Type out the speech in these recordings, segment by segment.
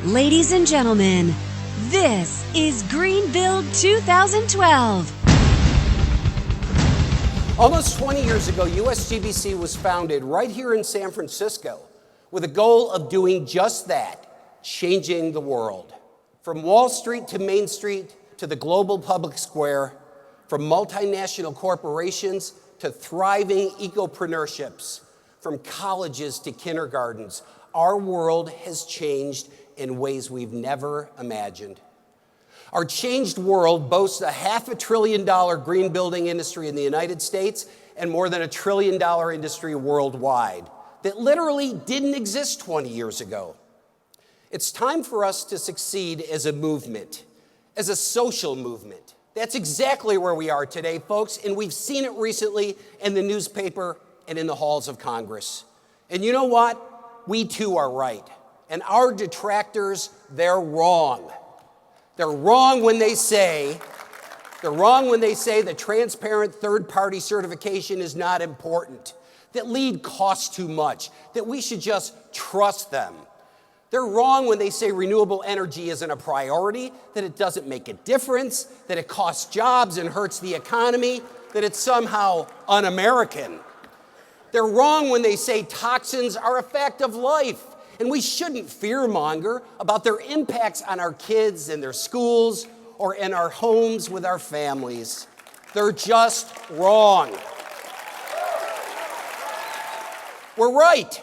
Ladies and gentlemen, this is Green Build 2012. Almost 20 years ago, USGBC was founded right here in San Francisco with a goal of doing just that, changing the world. From Wall Street to Main Street to the global public square, from multinational corporations to thriving ecopreneurship, from colleges to kindergartens, our world has changed in ways we've never imagined. Our changed world boasts a $500 billion green building industry in the United States and more than $1 trillion industry worldwide that literally didn't exist 20 years ago. It's time for us to succeed as a movement, as a social movement. That's exactly where we are today, folks, and we've seen it recently in the newspaper and in the halls of Congress. And you know what? We too are right. And our detractors, they're wrong. They're wrong when they say that transparent third-party certification is not important, that LEED costs too much, that we should just trust them. They're wrong when they say renewable energy isn't a priority, that it doesn't make a difference, that it costs jobs and hurts the economy, that it's somehow un-American. They're wrong when they say toxins are a fact of life, and we shouldn't fearmonger about their impacts on our kids and their schools or in our homes with our families. They're just wrong. We're right.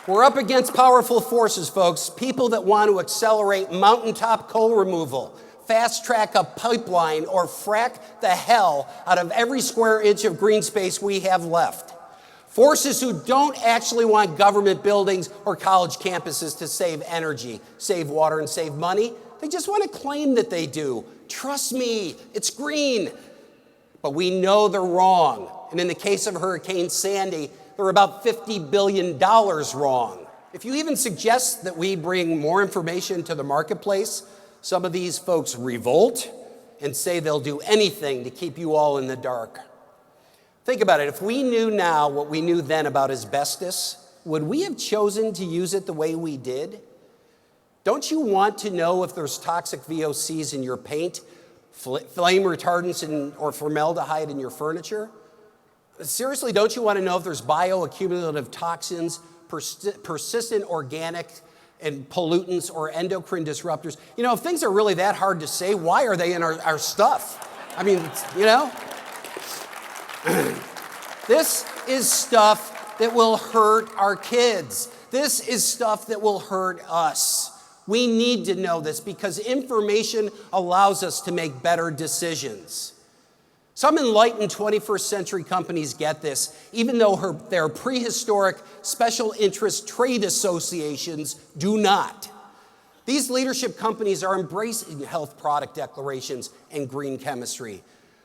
We're up against powerful forces, folks, people that want to accelerate mountaintop coal removal, fast track a pipeline, or frack the hell out of every square inch of green space we have left. Forces who don't actually want government buildings or college campuses to save energy, save water, and save money. They just want to claim that they do. Trust me, it's green. But we know they're wrong. And in the case of Hurricane Sandy, they're about $50 billion wrong. If you even suggest that we bring more information to the marketplace, some of these folks revolt and say they'll do anything to keep you all in the dark. Think about it. If we knew now what we knew then about asbestos, would we have chosen to use it the way we did? Don't you want to know if there's toxic VOCs in your paint, flame retardants or formaldehyde in your furniture? Seriously, don't you want to know if there's bioaccumulative toxins, persistent organic and pollutants, or endocrine disruptors? You know, if things are really that hard to say, why are they in our stuff? I mean, you know? This is stuff that will hurt our kids. This is stuff that will hurt us. We need to know this because information allows us to make better decisions. Some enlightened 21st century companies get this, even though their prehistoric special interest trade associations do not. These leadership companies are embracing health product declarations and green chemistry.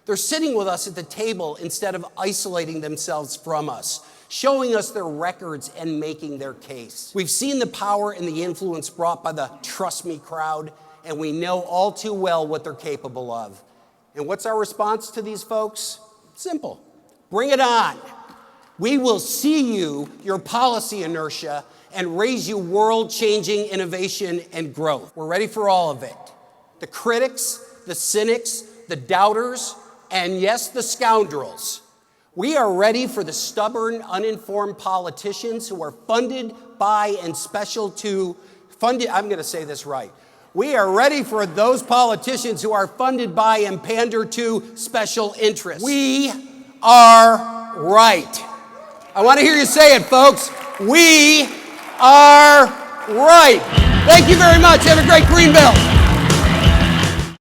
They're sitting with us at the table instead of isolating themselves from us, showing us their records and making their case. We've seen the power and the influence brought by the trust me crowd, and we know all too well what they're capable of. And what's our response to these folks? Simple. Bring it on. We will see you, your policy inertia, and raise you world-changing innovation and growth. We're ready for all of it. The critics, the cynics, the doubters, and yes, the scoundrels. We are ready for the stubborn, uninformed politicians who are funded by and I'm going to say this right. We are ready for those politicians who are funded by and pander to special interests. We are right. I want to hear you say it, folks. We are right. Thank you very much. Have a great Green Build.